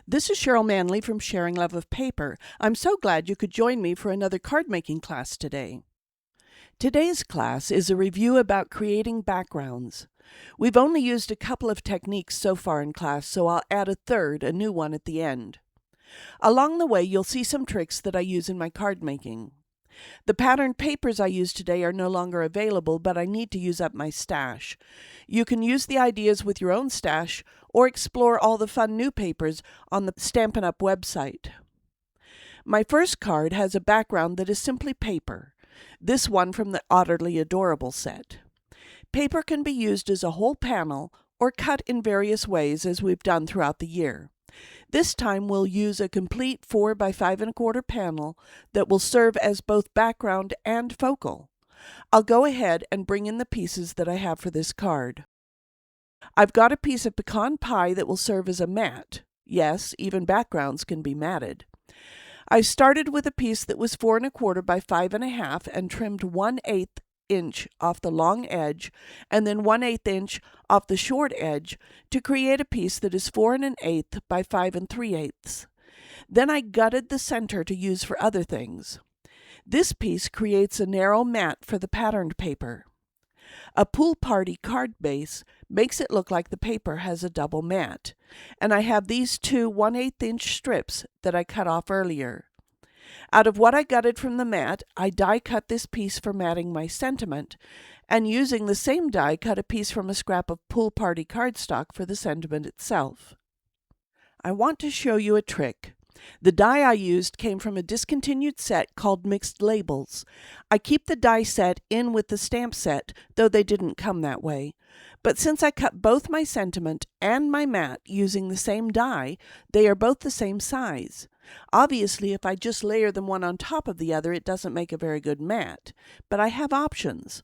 This is Cheryl Manley from Sharing Love of Paper. I'm so glad you could join me for another card making class today. Today's class is a review about creating backgrounds. We've only used a couple of techniques so far in class, so I'll add a third, a new one at the end. Along the way, you'll see some tricks that I use in my card making. The patterned papers I use today are no longer available, but I need to use up my stash. You can use the ideas with your own stash or explore all the fun new papers on the Stampin' Up! Website. My first card has a background that is simply paper, this one from the Utterly Adorable set. Paper can be used as a whole panel or cut in various ways as we've done throughout the year. This time we'll use a complete 4 by 5 1/4 panel that will serve as both background and focal. I'll go ahead and bring in the pieces that I have for this card. I've got a piece of pecan pie that will serve as a mat. Yes, even backgrounds can be matted. I started with a piece that was 4 1/4 by 5 1/2 and trimmed 1/8 inch off the long edge and then 1/8 inch off the short edge to create a piece that is 4 1/8 by 5 3/8. Then I gutted the center to use for other things. This piece creates a narrow mat for the patterned paper. A pool party card base makes it look like the paper has a double mat, and I have these two 1/8 inch strips that I cut off earlier. Out of what I gutted from the mat, I die cut this piece for matting my sentiment, and using the same die cut a piece from a scrap of pool party cardstock for the sentiment itself. I want to show you a trick. The die I used came from a discontinued set called Mixed Labels. I keep the die set in with the stamp set, though they didn't come that way. But since I cut both my sentiment and my mat using the same die, they are both the same size. Obviously, if I just layer them one on top of the other, it doesn't make a very good mat. But I have options.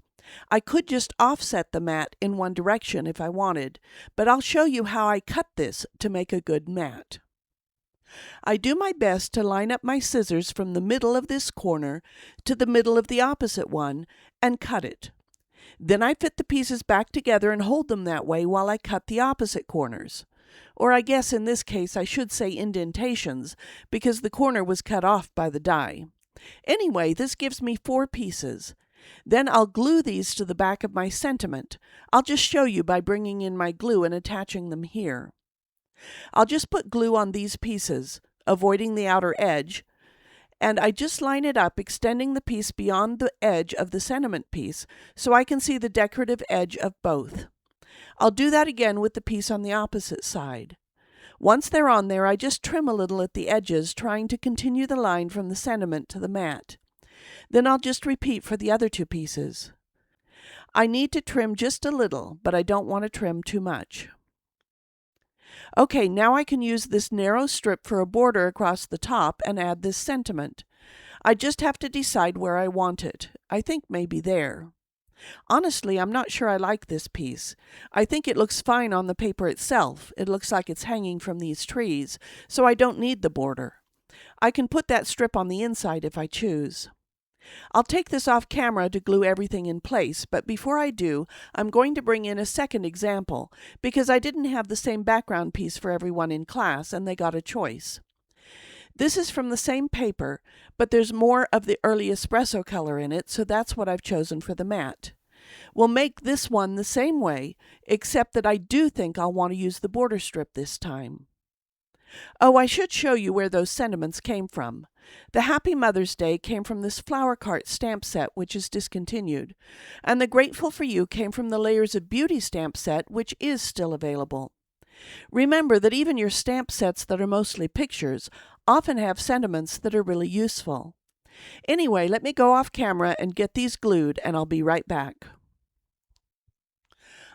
I could just offset the mat in one direction if I wanted, but I'll show you how I cut this to make a good mat. I do my best to line up my scissors from the middle of this corner to the middle of the opposite one and cut it. Then I fit the pieces back together and hold them that way while I cut the opposite corners. Or I guess in this case I should say indentations, because the corner was cut off by the die. Anyway, this gives me 4 pieces. Then I'll glue these to the back of my sentiment. I'll just show you by bringing in my glue and attaching them here. I'll just put glue on these pieces, avoiding the outer edge, and I just line it up, extending the piece beyond the edge of the sentiment piece so I can see the decorative edge of both. I'll do that again with the piece on the opposite side. Once they're on there, I just trim a little at the edges, trying to continue the line from the sentiment to the mat. Then I'll just repeat for the other 2 pieces. I need to trim just a little, but I don't want to trim too much. Okay, now I can use this narrow strip for a border across the top and add this sentiment. I just have to decide where I want it. I think maybe there. Honestly, I'm not sure I like this piece. I think it looks fine on the paper itself. It looks like it's hanging from these trees, so I don't need the border. I can put that strip on the inside if I choose. I'll take this off camera to glue everything in place, but before I do, I'm going to bring in a second example, because I didn't have the same background piece for everyone in class, and they got a choice. This is from the same paper, but there's more of the early espresso color in it, so that's what I've chosen for the mat. We'll make this one the same way, except that I do think I'll want to use the border strip this time. Oh, I should show you where those sentiments came from. The Happy Mother's Day came from this flower cart stamp set, which is discontinued, and the Grateful for You came from the Layers of Beauty stamp set, which is still available. Remember that even your stamp sets that are mostly pictures often have sentiments that are really useful. Anyway, let me go off camera and get these glued, and I'll be right back.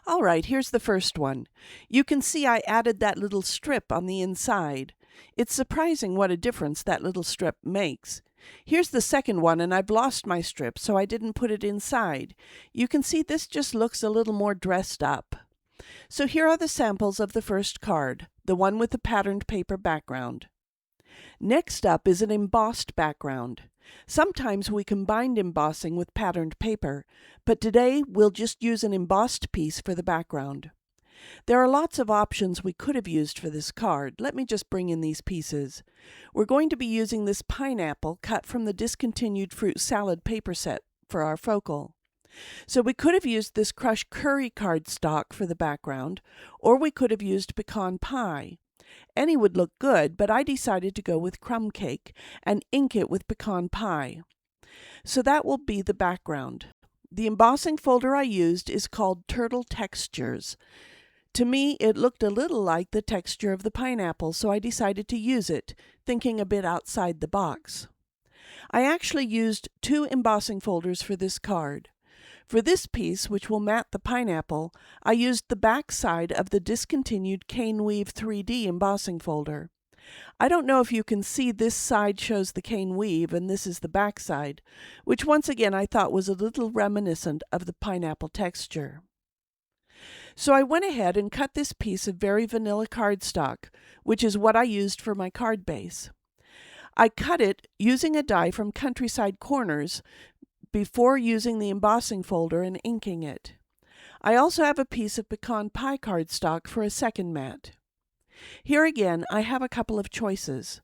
All right, here's the first one. You can see I added that little strip on the inside. It's surprising what a difference that little strip makes. Here's the second one, and I've lost my strip, so I didn't put it inside. You can see this just looks a little more dressed up. So here are the samples of the first card, the one with the patterned paper background. Next up is an embossed background. Sometimes we combine embossing with patterned paper, but today we'll just use an embossed piece for the background. There are lots of options we could have used for this card. Let me just bring in these pieces. We're going to be using this pineapple cut from the discontinued fruit salad paper set for our focal. So we could have used this crushed curry cardstock for the background, or we could have used pecan pie. Any would look good, but I decided to go with crumb cake and ink it with pecan pie. So that will be the background. The embossing folder I used is called Turtle Textures. To me, it looked a little like the texture of the pineapple, so I decided to use it, thinking a bit outside the box. I actually used 2 embossing folders for this card. For this piece, which will mat the pineapple, I used the back side of the discontinued Cane Weave 3D embossing folder. I don't know if you can see this side shows the cane weave and this is the back side, which once again I thought was a little reminiscent of the pineapple texture. So I went ahead and cut this piece of very vanilla cardstock, which is what I used for my card base. I cut it using a die from Countryside Corners before using the embossing folder and inking it. I also have a piece of pecan pie cardstock for a second mat. Here again, I have a couple of choices.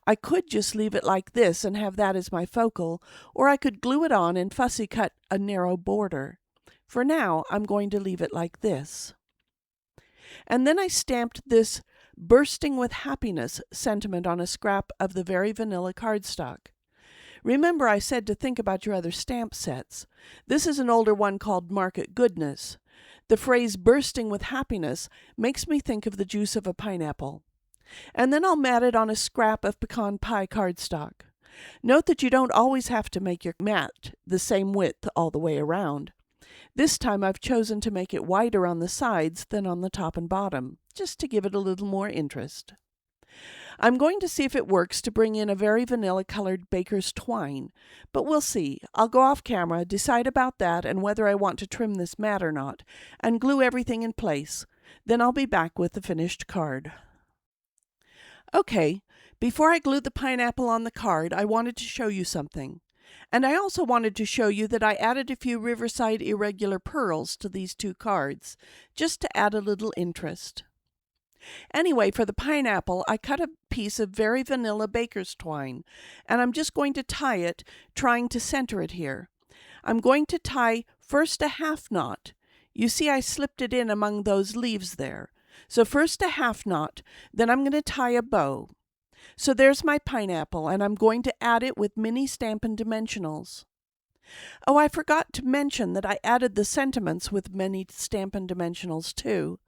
I could just leave it like this and have that as my focal, or I could glue it on and fussy cut a narrow border. For now, I'm going to leave it like this. And then I stamped this "bursting with happiness" sentiment on a scrap of the very vanilla cardstock. Remember I said to think about your other stamp sets. This is an older one called Market Goodness. The phrase "bursting with happiness" makes me think of the juice of a pineapple. And then I'll mat it on a scrap of pecan pie cardstock. Note that you don't always have to make your mat the same width all the way around. This time I've chosen to make it wider on the sides than on the top and bottom, just to give it a little more interest. I'm going to see if it works to bring in a very vanilla-colored baker's twine, but we'll see. I'll go off camera, decide about that and whether I want to trim this mat or not, and glue everything in place. Then I'll be back with the finished card. Okay, before I glued the pineapple on the card, I wanted to show you something. And I also wanted to show you that I added a few Riverside irregular pearls to these 2 cards, just to add a little interest. Anyway, for the pineapple, I cut a piece of very vanilla baker's twine, and I'm just going to tie it, trying to center it here. I'm going to tie first a half knot. You see I slipped it in among those leaves there. So first a half knot, then I'm going to tie a bow. So there's my pineapple, and I'm going to add it with mini Stampin' Dimensionals. Oh, I forgot to mention that I added the sentiments with mini Stampin' Dimensionals too.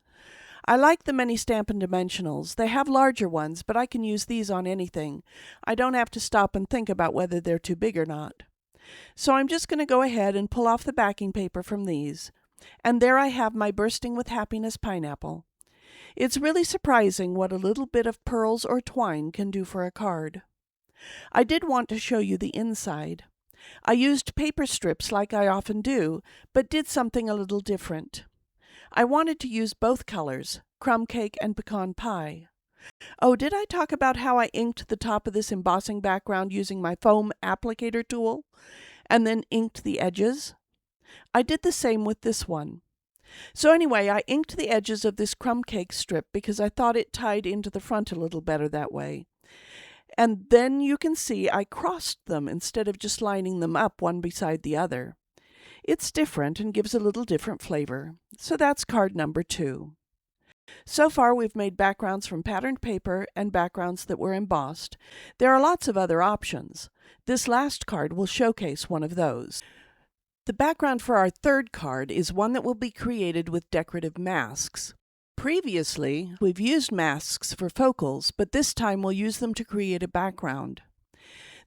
I like the mini Stampin' Dimensionals. They have larger ones, but I can use these on anything. I don't have to stop and think about whether they're too big or not. So I'm just going to go ahead and pull off the backing paper from these. And there I have my Bursting with Happiness pineapple. It's really surprising what a little bit of pearls or twine can do for a card. I did want to show you the inside. I used paper strips like I often do, but did something a little different. I wanted to use both colors, crumb cake and pecan pie. Oh, did I talk about how I inked the top of this embossing background using my foam applicator tool, and then inked the edges? I did the same with this one. So anyway, I inked the edges of this crumb cake strip because I thought it tied into the front a little better that way. And then you can see I crossed them instead of just lining them up one beside the other. It's different and gives a little different flavor. So that's card number 2. So far we've made backgrounds from patterned paper and backgrounds that were embossed. There are lots of other options. This last card will showcase one of those. The background for our 3rd card is one that will be created with decorative masks. Previously, we've used masks for focals, but this time we'll use them to create a background.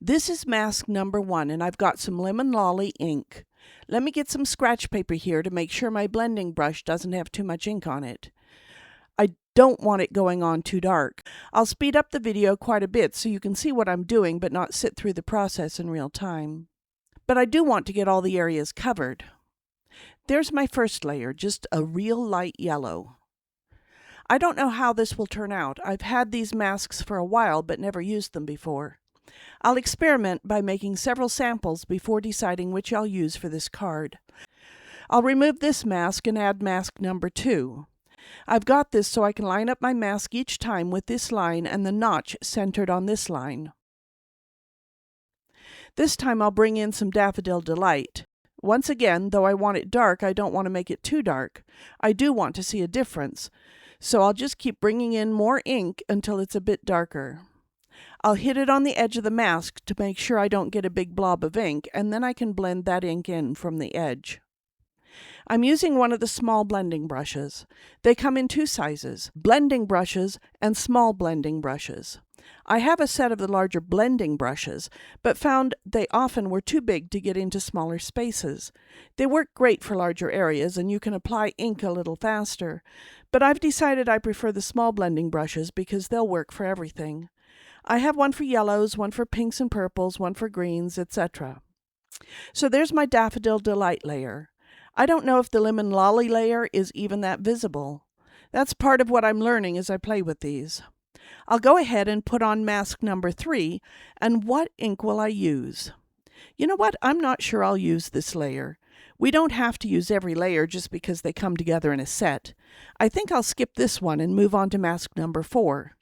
This is mask number 1, and I've got some Lemon Lolly ink. Let me get some scratch paper here to make sure my blending brush doesn't have too much ink on it. I don't want it going on too dark. I'll speed up the video quite a bit so you can see what I'm doing but not sit through the process in real time. But I do want to get all the areas covered. There's my first layer, just a real light yellow. I don't know how this will turn out. I've had these masks for a while but never used them before. I'll experiment by making several samples before deciding which I'll use for this card. I'll remove this mask and add mask number 2. I've got this so I can line up my mask each time with this line and the notch centered on this line. This time I'll bring in some Daffodil Delight. Once again, though I want it dark, I don't want to make it too dark. I do want to see a difference, so I'll just keep bringing in more ink until it's a bit darker. I'll hit it on the edge of the mask to make sure I don't get a big blob of ink, and then I can blend that ink in from the edge. I'm using one of the small blending brushes. They come in two sizes, blending brushes and small blending brushes. I have a set of the larger blending brushes, but found they often were too big to get into smaller spaces. They work great for larger areas, and you can apply ink a little faster, but I've decided I prefer the small blending brushes because they'll work for everything. I have one for yellows, one for pinks and purples, one for greens, etc. So there's my Daffodil Delight layer. I don't know if the Lemon Lolly layer is even that visible. That's part of what I'm learning as I play with these. I'll go ahead and put on mask number 3, and what ink will I use? You know what? I'm not sure I'll use this layer. We don't have to use every layer just because they come together in a set. I think I'll skip this one and move on to mask number 4.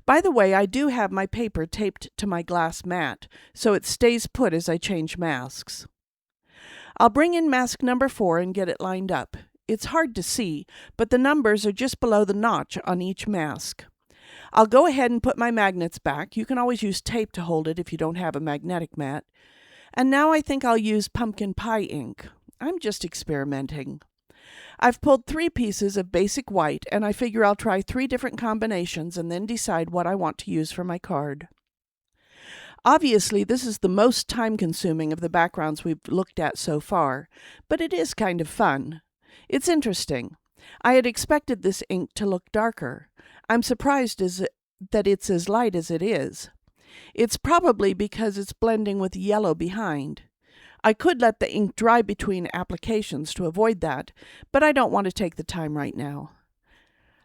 By the way, I do have my paper taped to my glass mat, so it stays put as I change masks. I'll bring in mask number 4 and get it lined up. It's hard to see, but the numbers are just below the notch on each mask. I'll go ahead and put my magnets back. You can always use tape to hold it if you don't have a magnetic mat. And now I think I'll use pumpkin pie ink. I'm just experimenting. I've pulled 3 pieces of basic white, and I figure I'll try 3 different combinations and then decide what I want to use for my card. Obviously, this is the most time-consuming of the backgrounds we've looked at so far, but it is kind of fun. It's interesting. I had expected this ink to look darker. I'm surprised that it's as light as it is. It's probably because it's blending with yellow behind. I could let the ink dry between applications to avoid that, but I don't want to take the time right now.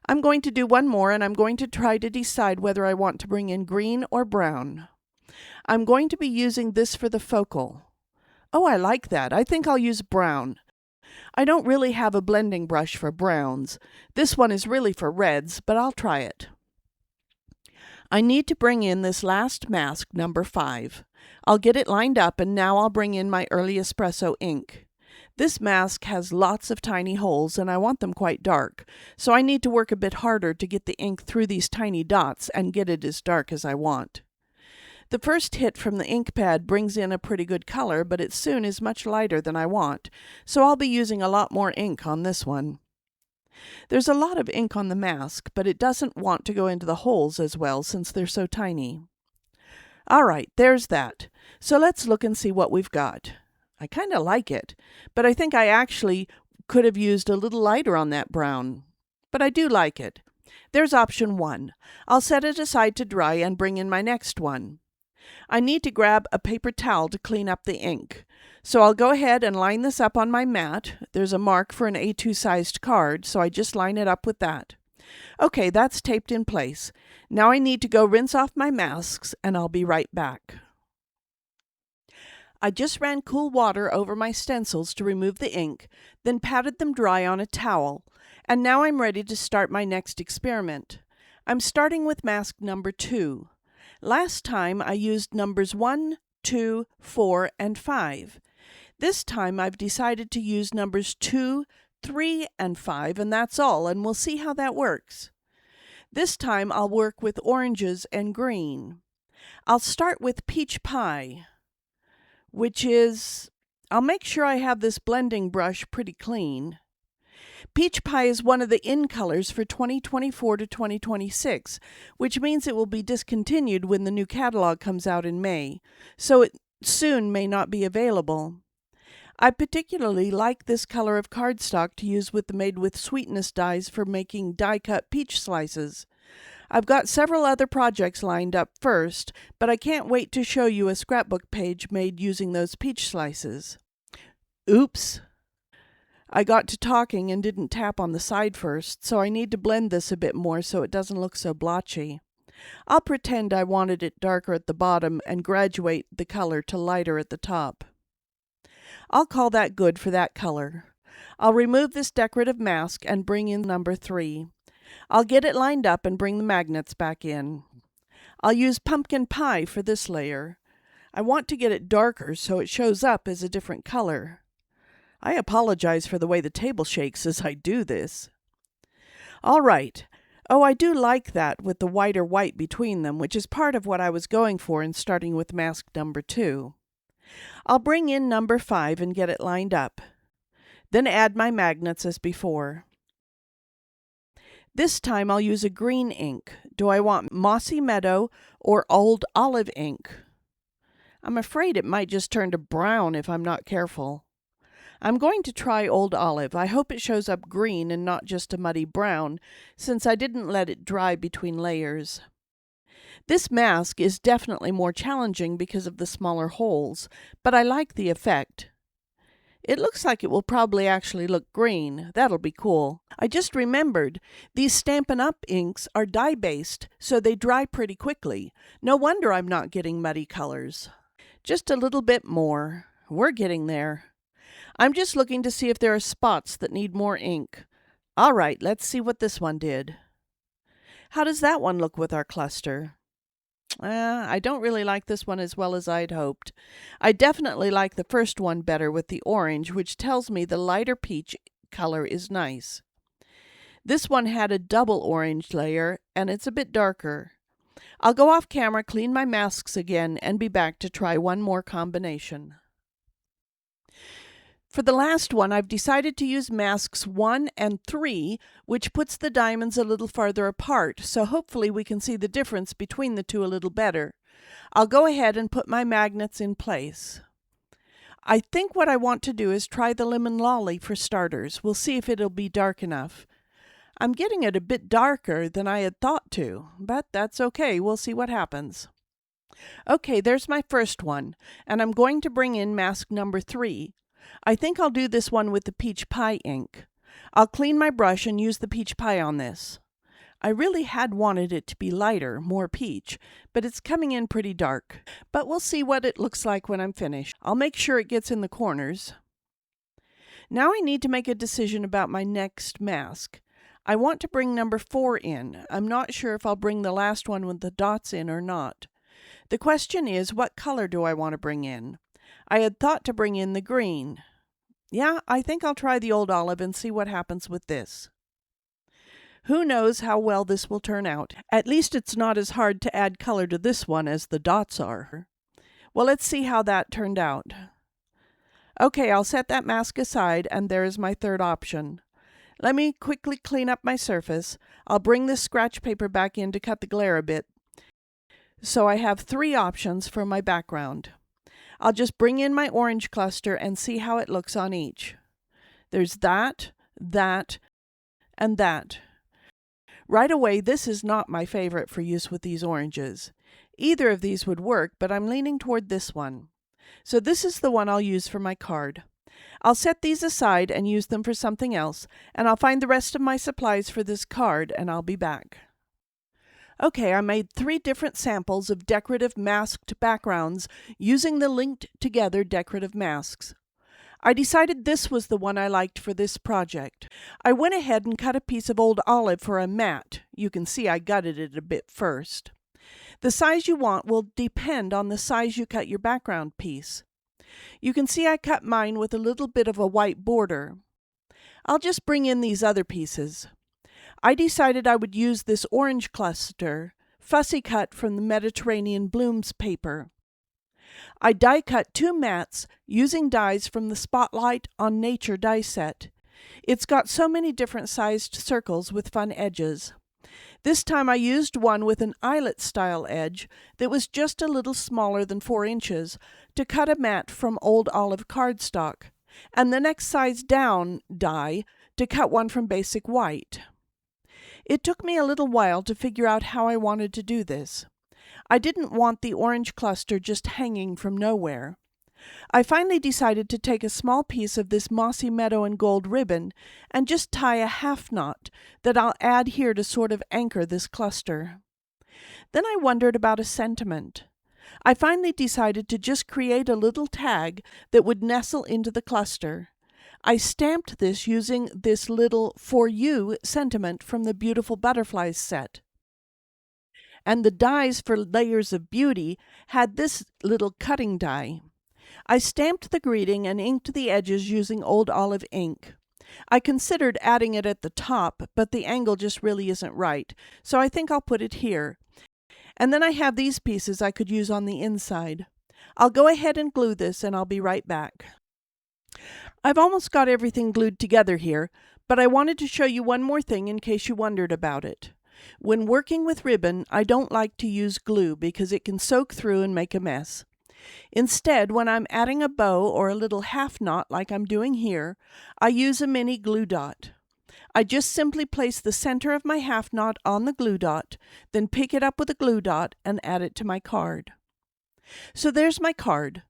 I'm going to do one more, and I'm going to try to decide whether I want to bring in green or brown. I'm going to be using this for the focal. Oh, I like that. I think I'll use brown. I don't really have a blending brush for browns. This one is really for reds, but I'll try it. I need to bring in this last mask, number 5. I'll get it lined up, and now I'll bring in my early espresso ink. This mask has lots of tiny holes, and I want them quite dark, so I need to work a bit harder to get the ink through these tiny dots and get it as dark as I want. The first hit from the ink pad brings in a pretty good color, but it soon is much lighter than I want, so I'll be using a lot more ink on this one. There's a lot of ink on the mask, but it doesn't want to go into the holes as well since they're so tiny. All right, there's that. So let's look and see what we've got. I kind of like it, but I think I actually could have used a little lighter on that brown. But I do like it. There's option 1. I'll set it aside to dry and bring in my next one. I need to grab a paper towel to clean up the ink. So I'll go ahead and line this up on my mat. There's a mark for an A2 sized card, so I just line it up with that. Okay, that's taped in place. Now I need to go rinse off my masks, and I'll be right back. I just ran cool water over my stencils to remove the ink, then patted them dry on a towel, and now I'm ready to start my next experiment. I'm starting with mask number 2. Last time I used numbers 1, 2, 4, and 5. This time I've decided to use numbers 2, 3, and 5, and that's all, and we'll see how that works. This time I'll work with oranges and green. I'll start with peach pie, which is, I'll make sure I have this blending brush pretty clean. Peach pie is one of the in colors for 2024 to 2026, which means it will be discontinued when the new catalog comes out in May, so it soon may not be available. I particularly like this color of cardstock to use with the Made with Sweetness dies for making die-cut peach slices. I've got several other projects lined up first, but I can't wait to show you a scrapbook page made using those peach slices. Oops! I got to talking and didn't tap on the side first, so I need to blend this a bit more so it doesn't look so blotchy. I'll pretend I wanted it darker at the bottom and graduate the color to lighter at the top. I'll call that good for that color. I'll remove this decorative mask and bring in number 3. I'll get it lined up and bring the magnets back in. I'll use pumpkin pie for this layer. I want to get it darker so it shows up as a different color. I apologize for the way the table shakes as I do this. All right. Oh, I do like that with the white or white between them, which is part of what I was going for in starting with mask number 2. I'll bring in number 5 and get it lined up. Then add my magnets as before. This time I'll use a green ink. Do I want Mossy Meadow or Old Olive ink? I'm afraid it might just turn to brown if I'm not careful. I'm going to try Old Olive. I hope it shows up green and not just a muddy brown, since I didn't let it dry between layers. This mask is definitely more challenging because of the smaller holes, but I like the effect. It looks like it will probably actually look green. That'll be cool. I just remembered, these Stampin' Up! Inks are dye-based, so they dry pretty quickly. No wonder I'm not getting muddy colors. Just a little bit more. We're getting there. I'm just looking to see if there are spots that need more ink. All right, let's see what this one did. How does that one look with our cluster? I don't really like this one as well as I'd hoped. I definitely like the first one better with the orange, which tells me the lighter peach color is nice. This one had a double orange layer, and it's a bit darker. I'll go off camera, clean my masks again, and be back to try one more combination. For the last one, I've decided to use masks 1 and 3, which puts the diamonds a little farther apart, so hopefully we can see the difference between the two a little better. I'll go ahead and put my magnets in place. I think what I want to do is try the lemon lolly for starters. We'll see if it'll be dark enough. I'm getting it a bit darker than I had thought to, but that's okay. We'll see what happens. Okay, there's my first one, and I'm going to bring in mask number 3. I think I'll do this one with the peach pie ink. I'll clean my brush and use the peach pie on this. I really had wanted it to be lighter, more peach, but it's coming in pretty dark. But we'll see what it looks like when I'm finished. I'll make sure it gets in the corners. Now I need to make a decision about my next mask. I want to bring number 4 in. I'm not sure if I'll bring the last one with the dots in or not. The question is, what color do I want to bring in? I had thought to bring in the green. Yeah, I think I'll try the Old Olive and see what happens with this. Who knows how well this will turn out. At least it's not as hard to add color to this one as the dots are. Well, let's see how that turned out. Okay, I'll set that mask aside, and there is my third option. Let me quickly clean up my surface. I'll bring this scratch paper back in to cut the glare a bit. So I have 3 options for my background. I'll just bring in my orange cluster and see how it looks on each. There's that, and that. Right away, this is not my favorite for use with these oranges. Either of these would work, but I'm leaning toward this one. So this is the one I'll use for my card. I'll set these aside and use them for something else, and I'll find the rest of my supplies for this card, and I'll be back. Okay, I made 3 different samples of decorative masked backgrounds using the linked together decorative masks. I decided this was the one I liked for this project. I went ahead and cut a piece of Old Olive for a mat. You can see I gutted it a bit first. The size you want will depend on the size you cut your background piece. You can see I cut mine with a little bit of a white border. I'll just bring in these other pieces. I decided I would use this orange cluster, fussy cut from the Mediterranean Blooms paper. I die cut 2 mats using dies from the Spotlight on Nature die set. It's got so many different sized circles with fun edges. This time I used one with an eyelet style edge that was just a little smaller than 4 inches to cut a mat from Old Olive cardstock, and the next size down die to cut one from basic white. It took me a little while to figure out how I wanted to do this. I didn't want the orange cluster just hanging from nowhere. I finally decided to take a small piece of this mossy meadow and gold ribbon and just tie a half knot that I'll add here to sort of anchor this cluster. Then I wondered about a sentiment. I finally decided to just create a little tag that would nestle into the cluster. I stamped this using this little "For You" sentiment from the Beautiful Butterflies set. And the dies for Layers of Beauty had this little cutting die. I stamped the greeting and inked the edges using old olive ink. I considered adding it at the top, but the angle just really isn't right, so I think I'll put it here. And then I have these pieces I could use on the inside. I'll go ahead and glue this, and I'll be right back. I've almost got everything glued together here, but I wanted to show you one more thing in case you wondered about it. When working with ribbon, I don't like to use glue because it can soak through and make a mess. Instead, when I'm adding a bow or a little half knot like I'm doing here, I use a mini glue dot. I just simply place the center of my half knot on the glue dot, then pick it up with a glue dot and add it to my card. So there's my card.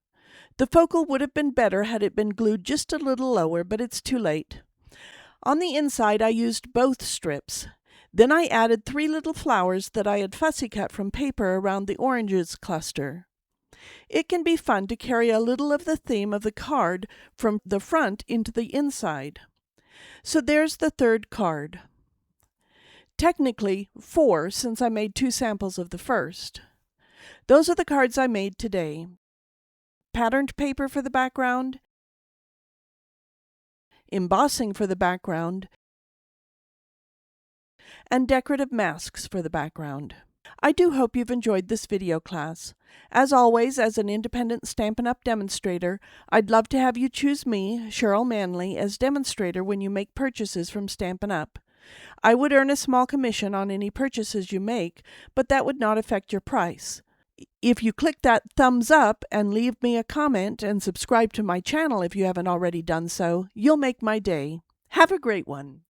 The focal would have been better had it been glued just a little lower, but it's too late. On the inside, I used both strips. Then I added 3 little flowers that I had fussy cut from paper around the oranges cluster. It can be fun to carry a little of the theme of the card from the front into the inside. So there's the third card. Technically 4, since I made 2 samples of the first. Those are the cards I made today. Patterned paper for the background, embossing for the background, and decorative masks for the background. I do hope you've enjoyed this video class. As always, as an independent Stampin' Up! Demonstrator, I'd love to have you choose me, Cheryl Manley, as demonstrator when you make purchases from Stampin' Up! I would earn a small commission on any purchases you make, but that would not affect your price. If you click that thumbs up and leave me a comment and subscribe to my channel if you haven't already done so, you'll make my day. Have a great one.